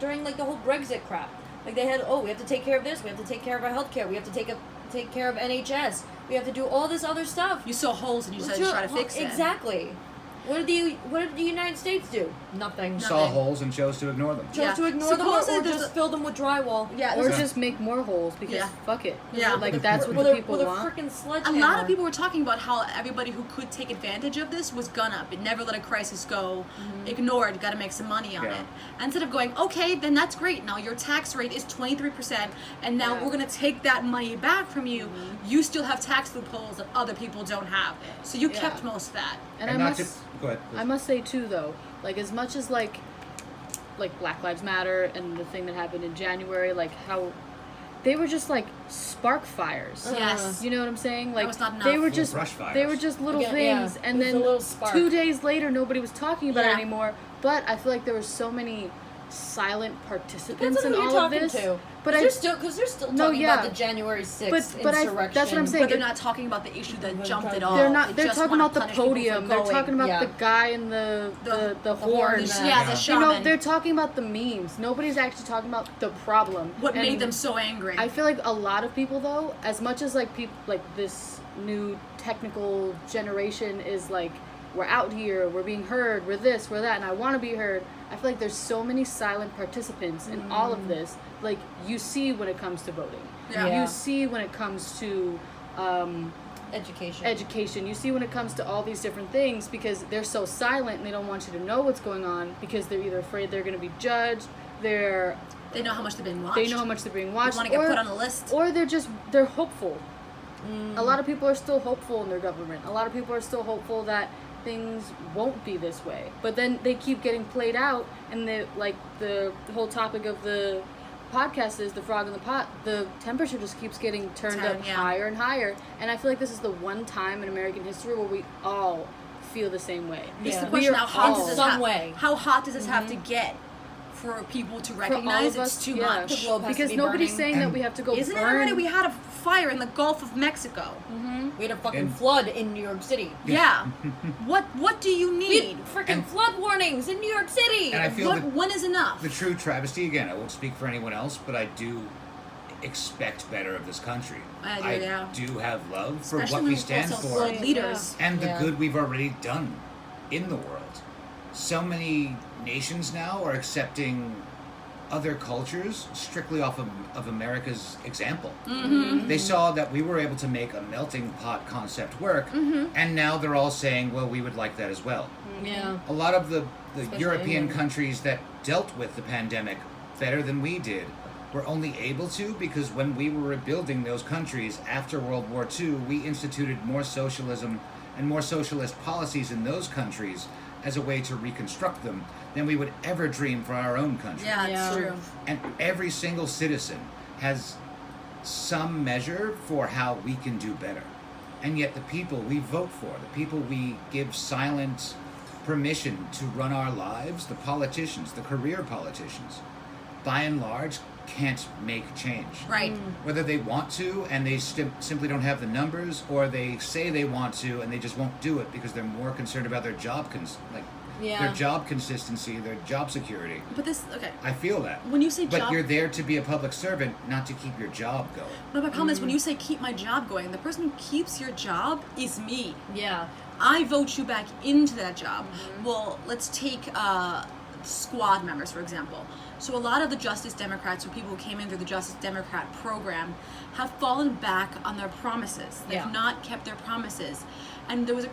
during the whole Brexit crap. Like they had, we have to take care of this. We have to take care of our healthcare. We have to take care of NHS. We have to do all this other stuff. You saw holes and you decided to try to fix it. Exactly. What did the United States do? Nothing. Saw Nothing. holes and chose to ignore them. Chose Yeah. to ignore them Supposedly or there's just a- fill them with drywall. Yeah, Or there's a- just make more holes because Yeah. fuck it. Yeah. Like that's what with the a, people with a want. freaking a sledgehammer. lot of people were talking about how everybody who could take advantage of this was gonna, but never let a crisis go ignored. Got to make some money on Yeah. it. Instead of going, okay, then that's great. Now your tax rate is 23%, and now Yeah. we're gonna take that money back from you. You still have tax loopholes that other people don't have, so you Yeah. kept most of that. And And I not must to go ahead. I must say too though, like as much as like Black Lives Matter and the thing that happened in January, like how they were just like spark fires. Yes. You know what I'm saying? Like was not enough. they were Little just brush fires. they were just little Again, yeah, things, and it was then a little spark. 2 days later nobody was talking about it Yeah. anymore. But I feel like there were so many silent participants Depends on in who you're all of talking this. to. But they're still talking about the January 6th but insurrection. that's what I'm saying. But they're not talking about the issue that jumped it off. They're not. They're just talking wanna about the punish people for podium. They're going. talking about Yeah. the guy in the horns. The Yeah. You shaman. know, they're talking about the memes. Nobody's actually talking about the problem. What made And them so angry? I feel like a lot of people, though, as much as like people like this new technical generation is like, we're out here, we're being heard, we're this, we're that, and I want to be heard. I feel like there's so many silent participants in all of this. Like, you see when it comes to voting. Yeah. You see when it comes to Education. You see when it comes to all these different things, because they're so silent and they don't want you to know what's going on, because they're either afraid they're going to be judged, They know how much they're being watched. they know how much they're being watched, They want to get put on a list. or they're hopeful. A lot of people are still hopeful in their government. A lot of people are still hopeful that things won't be this way. But then they keep getting played out, and the whole topic of the podcast is the frog in the pot. The temperature just keeps getting turned up higher and higher. And I feel like this is the one time in American history where we all feel the same way. It's the Yeah. question: how hot does this Some have, way. How hot does this have to get for people to For all recognize of us, it's too yeah. much? The globe has Because to be nobody's burning. saying that And we have to go Isn't it burn. already? We had a fire in the Gulf of Mexico. We had a fucking And- flood in New York City. Yeah. What do you We need? had freaking And- flood warnings in New York City. And I feel that When is enough? the true travesty, again, I won't speak for anyone else, but I do expect better of this country. I do, yeah. do have love for Especially what when we we're stand also for world leaders. and the Yeah. good we've already done in the world. So many nations now are accepting other cultures strictly off of America's example. Mm-hmm. They saw that we were able to make a melting pot concept work, Mm-hmm. and now they're all saying, well, we would like that as well. Yeah. A lot of the Especially European England. countries that dealt with the pandemic better than we did were only able to because when we were rebuilding those countries after World War II, we instituted more socialism and more socialist policies in those countries as a way to reconstruct them than we would ever dream for our own country. Yeah, Yeah. it's true. And every single citizen has some measure for how we can do better. And yet the people we vote for, the people we give silent permission to run our lives, the politicians, the career politicians, by and large, can't make change. Right. Whether they want to and they simply don't have the numbers, or they say they want to and they just won't do it because they're more concerned about their job their job consistency, their job security. But this, okay. I feel that. When you say But job, you're there to be a public servant, not to keep your job going. but my problem is when you say keep my job going, the person who keeps your job is me. Yeah. I vote you back into that job. Well, let's take squad members, for example. So a lot of the Justice Democrats, or people who came in through the Justice Democrat program, have fallen back on their promises. They've Yeah. not kept their promises. And there was a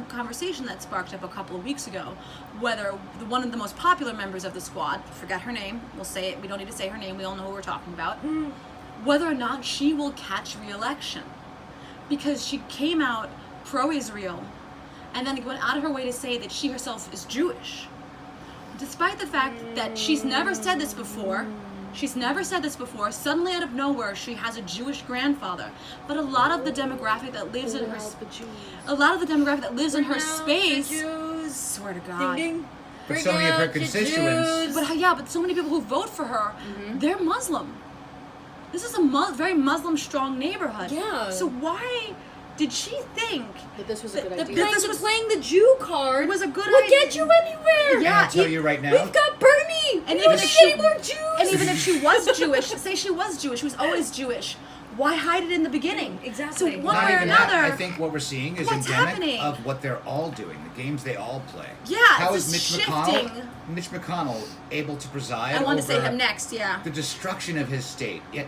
conversation that sparked up a couple of weeks ago, whether one of the most popular members of the squad, forget her name, we'll say it, we don't need to say her name, we all know who we're talking about, whether or not she will catch re-election. Because she came out pro-Israel, and then went out of her way to say that she herself is Jewish. Despite the fact that she's never said this before, suddenly out of nowhere she has a Jewish grandfather. But a lot of the demographic that lives in her space, swear to God. Ding ding. But so many of her constituents- But so many people who vote for her, they're Muslim. This is a very Muslim strong neighborhood. Yeah. So why did she think But this was a good The idea. this was- Playing the Jew card it was a good will idea? get you anywhere. And I'll tell you right now, We've got Bernie. And we even don't if need she- any more Jews. And even if she was Jewish, say she was always Jewish, why hide it in the beginning? Exactly. So one not way or even that, another, I think what we're seeing is What's endemic happening? of what they're all doing, the games they all play. Yeah, How it's is just Mitch McConnell able to preside I wanted to say over him next, yeah. the destruction of his state, yet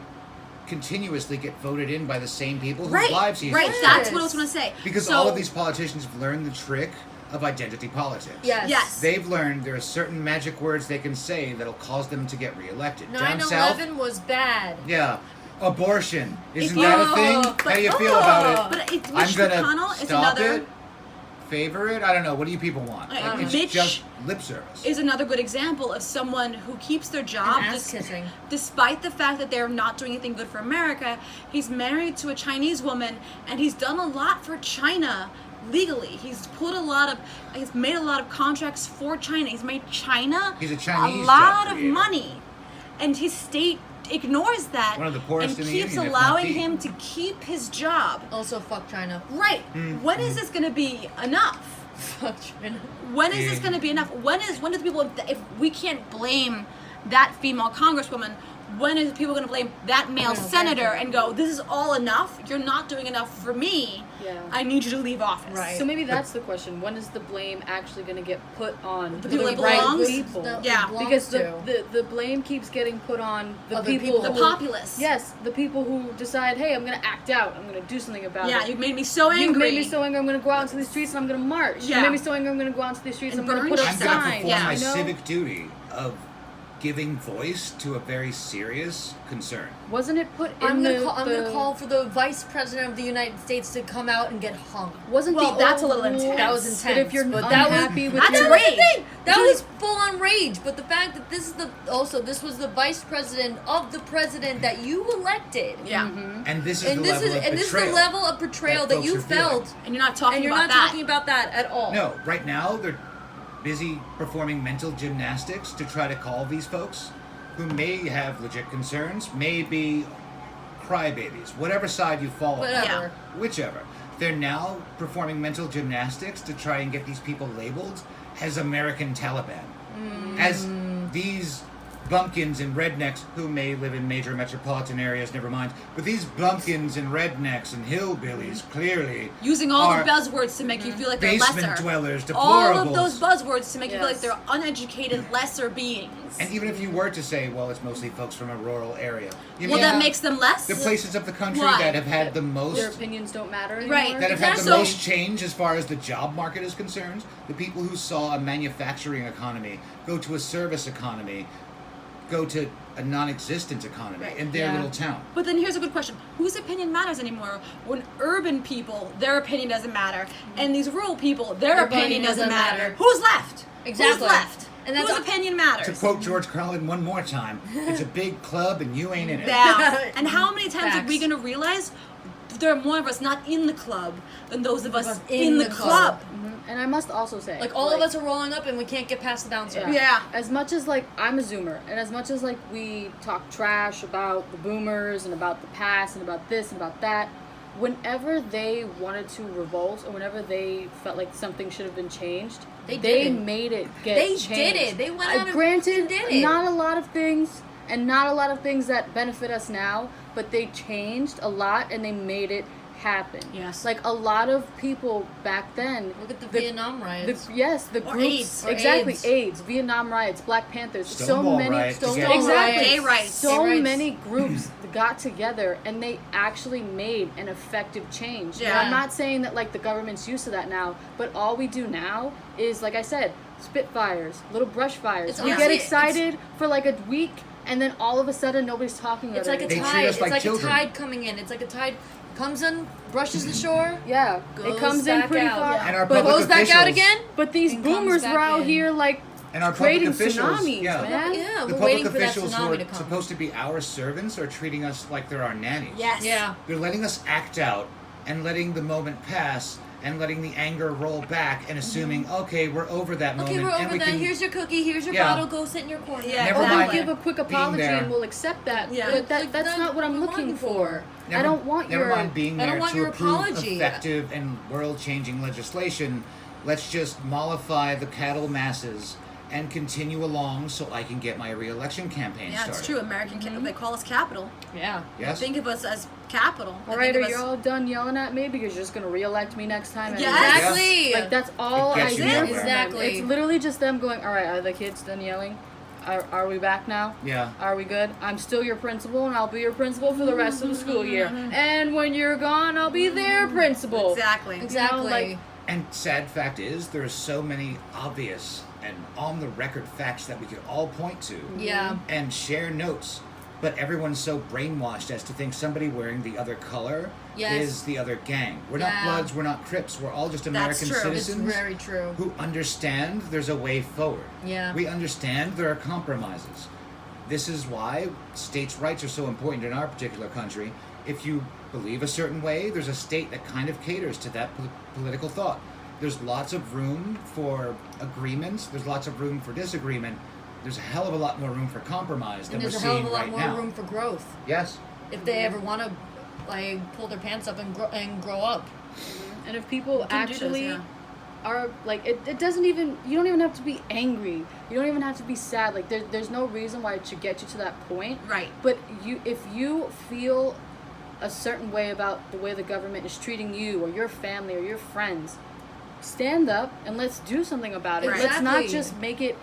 continuously get voted in by the same people whose Right, lives he's right, destroyed? that's what I was going to say. Because So- all of these politicians have learned the trick of identity politics. Yes. Yes. They've learned there are certain magic words they can say that'll cause them to get reelected. Down south, 9/11 was bad. yeah, abortion. Isn't If that you- a thing? but- How do you feel about it? But Mitch I'm gonna McConnell is stop another it, favor it. I don't know. What do you people want? It's Mitch just lip service. is another good example of someone who keeps their job And ass kissing. despite the fact that they're not doing anything good for America. He's married to a Chinese woman, and he's done a lot for China legally. He's made a lot of contracts for China. He's made China He's a Chinese a lot job of creator. money, and his state ignores that One of the poorest and in the keeps union, if not allowing the. him to keep his job. Also, fuck China. Right. When is this going to be enough? Fuck China. When is this Yeah. going to be enough? When do the people, if we can't blame that female congresswoman, when is people going to blame that male No, senator exactly. and go, this is all enough? You're not doing enough for me. Yeah. I need you to leave office. Right. So maybe that's the question. When is the blame actually going to get put on The people it right belongs? people? Yeah. Because the blame keeps getting put on the Other people, people. The who, populace. Yes, the people who decide, hey, I'm going to act out. I'm going to do something about Yeah, it. you've made me so angry. You made me so angry. I'm going to go out into the streets and I'm going to march. Yeah. You made me so angry. I'm going to go out into the streets And and I'm going to burn put up I'm going to signs. perform Yeah. my you know? civic duty of giving voice to a very serious concern. Wasn't it put in I'm the... gonna call for the Vice President of the United States to come out and get hung. Wasn't Well, the that's old a little rule intense. That was intense. That if you're but that was unhappy with that's your... rage. the thing. That Dude. was full on rage. But the fact that this was the Vice President of the president that you elected. Yeah. And this is And the this level is of and this is the betrayal level of betrayal that that you folks are feeling. felt, And you're not talking and you're about not that. talking about that at all. No, right now they're busy performing mental gymnastics to try to call these folks who may have legit concerns, may be crybabies, whatever side you fall on. Whatever. Whichever. They're now performing mental gymnastics to try and get these people labeled as American Taliban. As these bumpkins and rednecks who may live in major metropolitan areas, never mind, but these bumpkins and rednecks and hillbillies clearly Using all are the buzzwords to make you feel like they're basement lesser. dwellers, All deplorables. of those buzzwords to make you feel like Yes. they're uneducated, lesser beings. And even if you were to say, well, it's mostly folks from a rural area, you Well, mean that makes them less. the places of the country Why? that have had the most Their opinions don't matter anymore. Right. that have had the So- most change as far as the job market is concerned, the people who saw a manufacturing economy go to a service economy, go to a non-existent economy Right. in their Yeah. little town. But then here's a good question. Whose opinion matters anymore? When urban people, their opinion doesn't matter. And these rural people, their opinion doesn't matter. Who's left? Exactly. Who's left? And that's Whose all- opinion To matters? quote George Carlin one more time, it's a big club and you ain't in it. Yeah. And how many times are we Facts. going to realize there are more of us not in the club than those of us us in the club? Mhm. And I must also say, Like all of us are rolling up and we can't get past the bouncer. Yeah. As much as like I'm a Zoomer, and as much as like we talk trash about the Boomers and about the past and about this and about that, whenever they wanted to revolt or whenever they felt like something should have been changed, They did it. made it get They changed. did it. They went out and granted, did it. not a lot of things, and not a lot of things that benefit us now, but they changed a lot and they made it happen. Yes. Like a lot of people back then. Look at the Vietnam riots. The Or groups, AIDS. Or exactly, AIDS. AIDS, Vietnam riots, Black Panthers, Stonewall so many, riot to get- exactly, Gay rights. so Gay rights. many groups got together and they actually made an effective change. Now, Yeah. I'm not saying that like the government's used to that now, but all we do now is, like I said, spitfires, little brush fires. It's We honestly- get excited for like a week, and then all of a sudden nobody's talking about It's it like a They anymore. treat tide. us It's like like children. a tide coming in. It's like a tide comes in, brushes the shore, Yeah, Goes it comes in back pretty out. far. Yeah. And our but public goes back out officials- again. but these and comes boomers back were out in. here like And our public creating officials, tsunamis, yeah. man. Yeah, The we're public waiting for that officials who tsunami are to come. supposed to be our servants are treating us like they're our nannies. Yes. Yeah. They're letting us act out and letting the moment pass and letting the anger roll back and assuming, okay, we're over that moment. Okay, we're and over we that. can, Here's your cookie. Here's your Yeah. bottle. Go sit in your corner. Yeah, Never Or mind we'll give a quick being apology there. and we'll accept that. Yeah. But Like, that's not what I'm we're looking looking for. Never, I don't want never your. mind being I don't there want to your approve apology. effective and world-changing legislation. Let's just mollify the cattle masses and continue along so I can get my re-election campaign Yeah, started. it's true. American, they call us capital. Yeah. Yes. Think of us as capital. All They right, think are of you us- all done yelling at me because you're just gonna re-elect me next time? Yes. anyway? Exactly. Like that's all It I gets you hear nowhere. from them. Exactly. It's literally just them going, all right, are the kids done yelling? Are we back now? Yeah. Are we good? I'm still your principal, and I'll be your principal for the rest of the school year. And when you're gone, I'll be their principal. Exactly. Exactly. like- And sad fact is, there are so many obvious and on-the-record facts that we could all point to Yeah. and share notes, but everyone's so brainwashed as to think somebody wearing the other color Yes. is the other gang. We're not Yeah. Bloods, we're not Crips, we're all just American true. It's It's citizens very true. who understand there's a way forward. Yeah. We understand there are compromises. This is why states' rights are so important in our particular country, if you believe a certain way, there's a state that kind of caters to that political thought. There's lots of room for agreements. There's lots of room for disagreement. There's a hell of a lot more room for compromise than And we're there's a hell seeing of a lot right more now. room for growth Yes. if they ever want to like pull their pants up and grow up. And if people can do this, actually yeah. are like, it doesn't even, you don't even have to be angry. You don't even have to be sad. Like there's no reason why it should get you to that point. Right. But if you feel a certain way about the way the government is treating you or your family or your friends, stand up and let's do something about it. Right. Let's not Exactly. just make it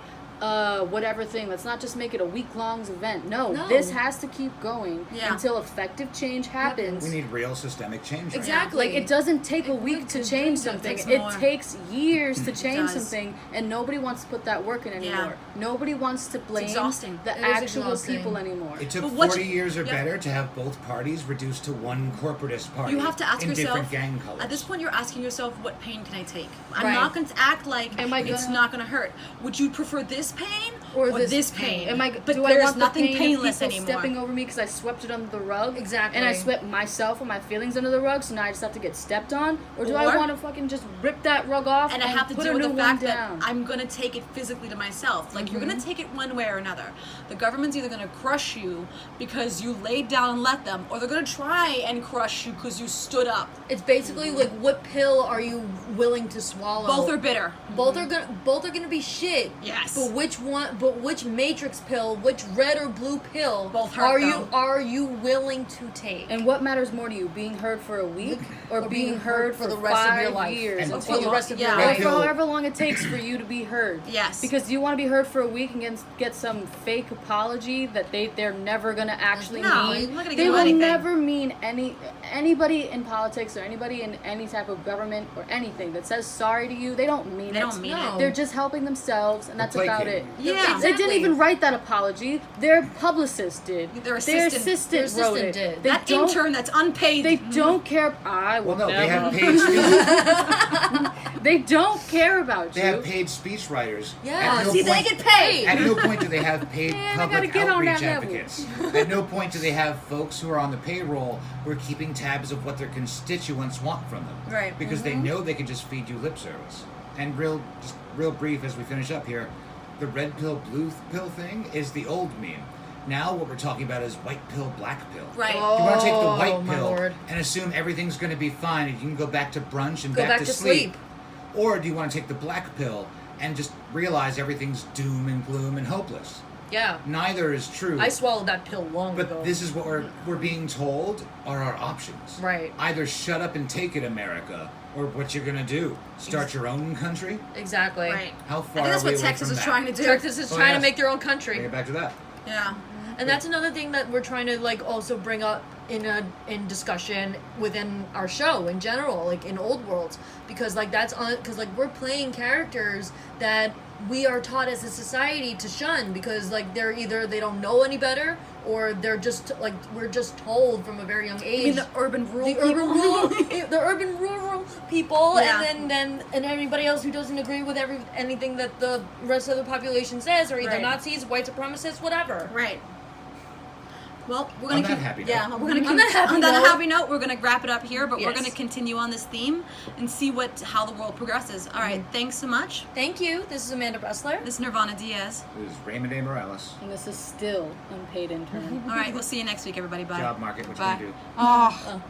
whatever thing. Let's not just make it a week-long event. No, No. this has to keep going Yeah. until effective change happens. We need real systemic change. Right now. Exactly. Like, it doesn't take a It week really to could change bring something. takes It more. takes years to change does. something, and nobody wants to put that work in anymore. Nobody wants to blame exhausting. the It is actual exhausting. people anymore. It took But what 40 you- years or yeah. better to have both parties reduced to one corporatist party. You have to ask in yourself, different gang colors. at this point you're asking yourself, what pain can I take? I'm Right. not going to act like Am I it's gonna- not going to hurt. Would you prefer this pain Or this, this pain? Am I? But do there's I want nothing the pain painless of people anymore. stepping over me because I swept it under the rug? Exactly. And I swept myself and my feelings under the rug, so now I just have to get stepped on? Or do I Or- want to fucking just rip that rug off And I have to put deal a with new the one fact that down? I'm going to take it physically to myself. Like, you're going to take it one way or another. The government's either going to crush you because you laid down and let them, or they're going to try and crush you because you stood up. It's basically like, what pill are you willing to swallow? Both are bitter. Both are gonna be shit. Yes. But which one? But which Matrix pill? Which red or blue pill? Both hurt, are you willing to take? And what matters more to you, being heard for a week or being heard for the rest of your 5 life? years? And for the rest of your Yeah. Or life. for Pill- however long it takes for you to be heard. Yes. Because you want to be heard for a week and get some fake apology that they're never gonna actually No, mean. you're not gonna They give will anything. never mean anybody in politics or anybody in any type of government or anything that says sorry to you. They don't mean They it. don't mean No. it. They're just helping themselves, and that's about it. placating. Yeah. They didn't even write that apology. Their publicist did. Their assistant- their wrote assistant it. did. They That don't. intern that's unpaid. They don't care. I will Well, no, they never. have paid speech. They don't care about They you. have paid speechwriters. Yeah. At no See, they point- get paid. At no point do they have paid Man, I gotta public get on outreach that level. advocates. At no point do they have folks who are on the payroll who are keeping tabs of what their constituents want from them. Right. Because they know they can just feed you lip service. And real brief as we finish up here, the red pill, blue pill thing is the old meme. Now what we're talking about is white pill, black pill. Right. You want to take the Oh, white my pill Lord. and assume everything's going to be fine and you can go back to brunch and Go back back to to sleep. Or do you want to take the black pill and just realize everything's doom and gloom and hopeless? Yeah. Neither is true. I swallowed that pill long ago. But this is what we're being told are our options. Right. Either shut up and take it, America, or what you're gonna do. Start your own country? Exactly. Right. How I far think that's are we what away Texas from is that? trying to do. Texas is Oh, trying yes. to make their own Bring country. it back to that. Yeah. And that's another thing that we're trying to like also bring up in discussion within our show in general, like in Old Worlds, because like because like we're playing characters that we are taught as a society to shun because like they're either they don't know any better or they're just like we're just told from a very young age. You mean the urban rural the people? urban rural people, Yeah. and then anybody else who doesn't agree with anything that the rest of the population says, or either Right. Nazis, white supremacists, whatever. Right. Well, we're gonna On that keep, happy note. yeah, we're gonna On keep, that happy on that note. happy note, we're gonna wrap it up here, but we're Yes. gonna continue on this theme and see how the world progresses. All right, thanks so much. Thank you. This is Amanda Bressler. This is Nirvana Diaz. This is Raymond A. Morales. And this is still unpaid intern. All right, we'll see you next week, everybody. Bye. Job market, what you Bye. gonna do? Oh.